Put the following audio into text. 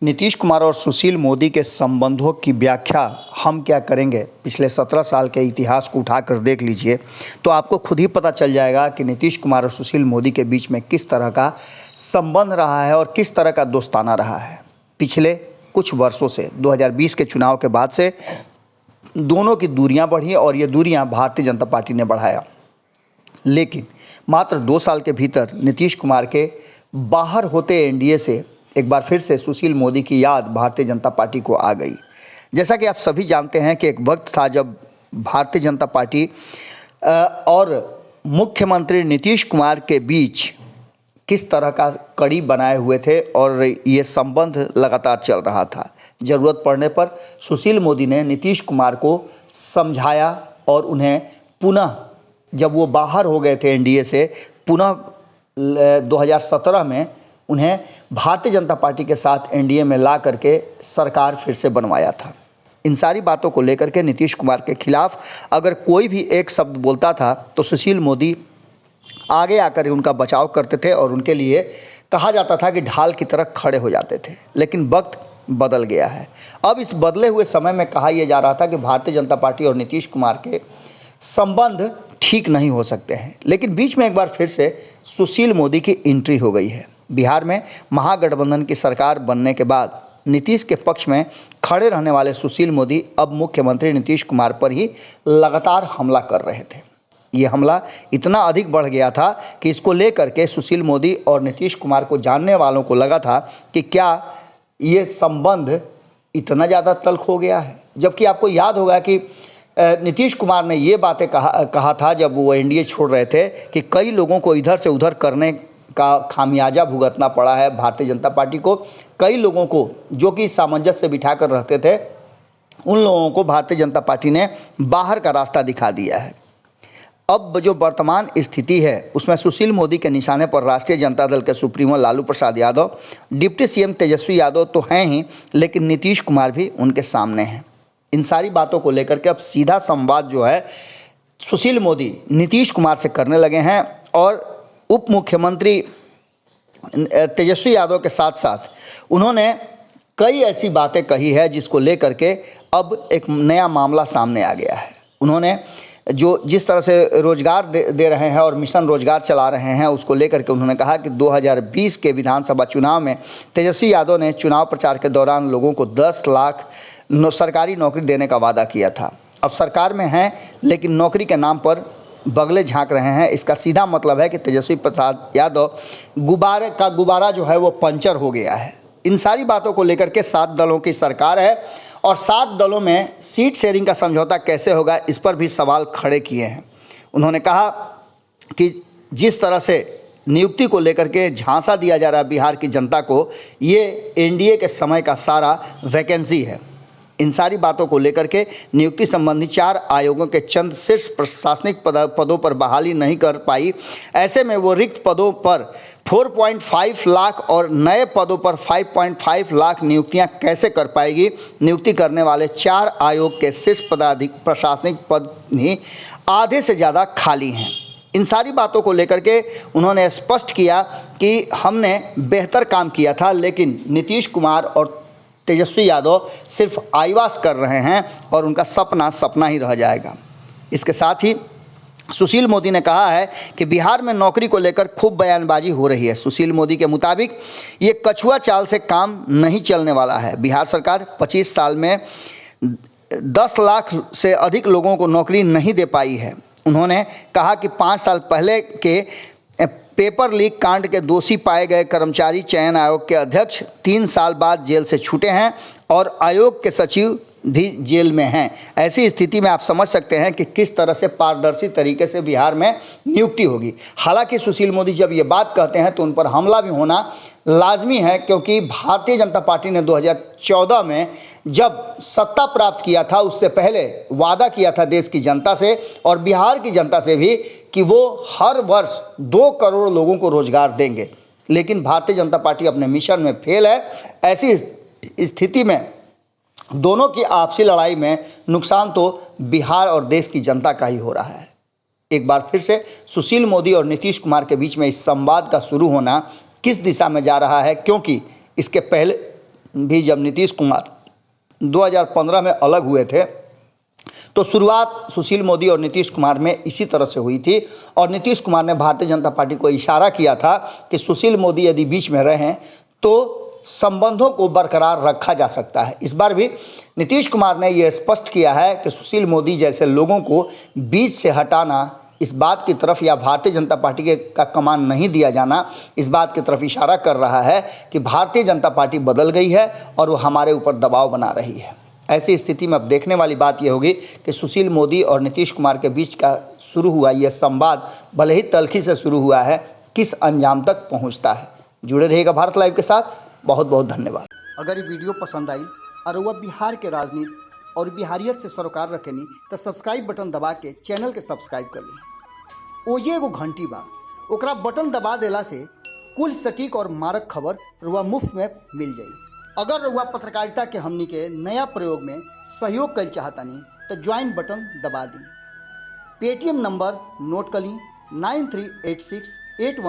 नीतीश कुमार और सुशील मोदी के संबंधों की व्याख्या हम क्या करेंगे, पिछले 17 साल के इतिहास को उठाकर देख लीजिए तो आपको खुद ही पता चल जाएगा कि नीतीश कुमार और सुशील मोदी के बीच में किस तरह का संबंध रहा है और किस तरह का दोस्ताना रहा है। पिछले कुछ वर्षों से 2020 के चुनाव के बाद से दोनों की दूरियां बढ़ी और ये दूरियां भारतीय जनता पार्टी ने बढ़ाया। लेकिन मात्र 2 साल के भीतर नीतीश कुमार के बाहर होते एनडीए से एक बार फिर से सुशील मोदी की याद भारतीय जनता पार्टी को आ गई। जैसा कि आप सभी जानते हैं कि एक वक्त था जब भारतीय जनता पार्टी और मुख्यमंत्री नीतीश कुमार के बीच किस तरह का कड़ी बनाए हुए थे और ये संबंध लगातार चल रहा था। ज़रूरत पड़ने पर सुशील मोदी ने नीतीश कुमार को समझाया और उन्हें पुनः, जब वो बाहर हो गए थे एनडीए से, पुनः 2017 में उन्हें भारतीय जनता पार्टी के साथ एनडीए में ला करके सरकार फिर से बनवाया था। इन सारी बातों को लेकर के नीतीश कुमार के खिलाफ अगर कोई भी एक शब्द बोलता था तो सुशील मोदी आगे आकर उनका बचाव करते थे और उनके लिए कहा जाता था कि ढाल की तरह खड़े हो जाते थे। लेकिन वक्त बदल गया है। अब इस बदले हुए समय में कहा यह जा रहा था कि भारतीय जनता पार्टी और नीतीश कुमार के संबंध ठीक नहीं हो सकते हैं। लेकिन बीच में एक बार फिर से सुशील मोदी की एंट्री हो गई है। बिहार में महागठबंधन की सरकार बनने के बाद नीतीश के पक्ष में खड़े रहने वाले सुशील मोदी अब मुख्यमंत्री नीतीश कुमार पर ही लगातार हमला कर रहे थे। ये हमला इतना अधिक बढ़ गया था कि इसको लेकर के सुशील मोदी और नीतीश कुमार को जानने वालों को लगा था कि क्या ये संबंध इतना ज़्यादा तल्ख हो गया है। जबकि आपको याद होगा कि नीतीश कुमार ने ये बातें कहा था जब वो एनडीए छोड़ रहे थे कि कई लोगों को इधर से उधर करने का खामियाजा भुगतना पड़ा है भारतीय जनता पार्टी को। कई लोगों को जो कि सामंजस्य से बिठा कर रहते थे, उन लोगों को भारतीय जनता पार्टी ने बाहर का रास्ता दिखा दिया है। अब जो वर्तमान स्थिति है उसमें सुशील मोदी के निशाने पर राष्ट्रीय जनता दल के supremo Lalu Prasad Yadav, deputy CM Tejashwi Yadav तो हैं ही, लेकिन नीतीश कुमार भी उनके सामने हैं। इन सारी बातों को लेकर के अब सीधा संवाद जो है सुशील मोदी नीतीश कुमार से करने लगे हैं और उप मुख्यमंत्री तेजस्वी यादव के साथ साथ उन्होंने कई ऐसी बातें कही है जिसको लेकर के अब एक नया मामला सामने आ गया है। उन्होंने जिस तरह से रोजगार दे रहे हैं और मिशन रोजगार चला रहे हैं उसको लेकर के उन्होंने कहा कि 2020 के विधानसभा चुनाव में तेजस्वी यादव ने चुनाव प्रचार के दौरान लोगों को 10 लाख सरकारी नौकरी देने का वादा किया था। अब सरकार में हैं लेकिन नौकरी के नाम पर बगले झांक रहे हैं। इसका सीधा मतलब है कि तेजस्वी प्रसाद यादव गुब्बारा जो है वो पंचर हो गया है। इन सारी बातों को लेकर के 7 दलों की सरकार है और 7 दलों में सीट शेयरिंग का समझौता कैसे होगा इस पर भी सवाल खड़े किए हैं। उन्होंने कहा कि जिस तरह से नियुक्ति को लेकर के झांसा दिया जा रहा है बिहार की जनता को, ये एनडीए के समय का सारा वैकेंसी है। इन सारी बातों को लेकर के नियुक्ति संबंधी 4 आयोगों के चंद शीर्ष प्रशासनिक पदों पर बहाली नहीं कर पाई। ऐसे में वो रिक्त पदों पर 4.5 लाख और नए पदों पर 5.5 लाख नियुक्तियां कैसे कर पाएगी। नियुक्ति करने वाले 4 आयोग के शीर्ष प्रशासनिक पद ही आधे से ज़्यादा खाली हैं। इन सारी बातों को लेकर के उन्होंने स्पष्ट किया कि हमने बेहतर काम किया था, लेकिन नीतीश कुमार और तेजस्वी यादव सिर्फ आईवास कर रहे हैं और उनका सपना सपना ही रह जाएगा। इसके साथ ही सुशील मोदी ने कहा है कि बिहार में नौकरी को लेकर खूब बयानबाजी हो रही है। सुशील मोदी के मुताबिक ये कछुआ चाल से काम नहीं चलने वाला है। बिहार सरकार 25 साल में 10 लाख से अधिक लोगों को नौकरी नहीं दे पाई है। उन्होंने कहा कि 5 साल पहले के पेपर लीक कांड के दोषी पाए गए कर्मचारी चयन आयोग के अध्यक्ष 3 साल बाद जेल से छूटे हैं और आयोग के सचिव भी जेल में हैं। ऐसी स्थिति में आप समझ सकते हैं कि किस तरह से पारदर्शी तरीके से बिहार में नियुक्ति होगी। हालांकि सुशील मोदी जब ये बात कहते हैं तो उन पर हमला भी होना लाजमी है, क्योंकि भारतीय जनता पार्टी ने 2014 में जब सत्ता प्राप्त किया था उससे पहले वादा किया था देश की जनता से और बिहार की जनता से भी कि वो हर वर्ष 2 करोड़ लोगों को रोजगार देंगे। लेकिन भारतीय जनता पार्टी अपने मिशन में फेल है। ऐसी स्थिति में दोनों की आपसी लड़ाई में नुकसान तो बिहार और देश की जनता का ही हो रहा है। एक बार फिर से सुशील मोदी और नीतीश कुमार के बीच में इस संवाद का शुरू होना किस दिशा में जा रहा है, क्योंकि इसके पहले भी जब नीतीश कुमार 2015 में अलग हुए थे तो शुरुआत सुशील मोदी और नीतीश कुमार में इसी तरह से हुई थी और नीतीश कुमार ने भारतीय जनता पार्टी को इशारा किया था कि सुशील मोदी यदि बीच में रहें तो संबंधों को बरकरार रखा जा सकता है। इस बार भी नीतीश कुमार ने यह स्पष्ट किया है कि सुशील मोदी जैसे लोगों को बीच से हटाना, इस बात की तरफ या भारतीय जनता पार्टी का कमान नहीं दिया जाना, इस बात की तरफ इशारा कर रहा है कि भारतीय जनता पार्टी बदल गई है और वो हमारे ऊपर दबाव बना रही है। ऐसी स्थिति में अब देखने वाली बात यह होगी कि सुशील मोदी और नीतीश कुमार के बीच का शुरू हुआ यह संवाद भले ही तल्खी से शुरू हुआ है, किस अंजाम तक पहुंचता है। जुड़े रहिएगा भारत लाइव के साथ। बहुत बहुत धन्यवाद। अगर ये वीडियो पसंद आई और वह बिहार के राजनीति और बिहारियत से सरोकार रखेनी तो सब्सक्राइब बटन दबा के चैनल के सब्सक्राइब कर ली। ओजे एगो घंटी बा, ओकरा बटन दबा देला से कुल सटीक और मारक खबर रुआ मुफ्त में मिल जाई। अगर रुआ पत्रकारिता के हमनी के नया प्रयोग में सहयोग कर चाहतानी तो ज्वाइन बटन दबा दी। पेटीएम नंबर नोट कर ली 938681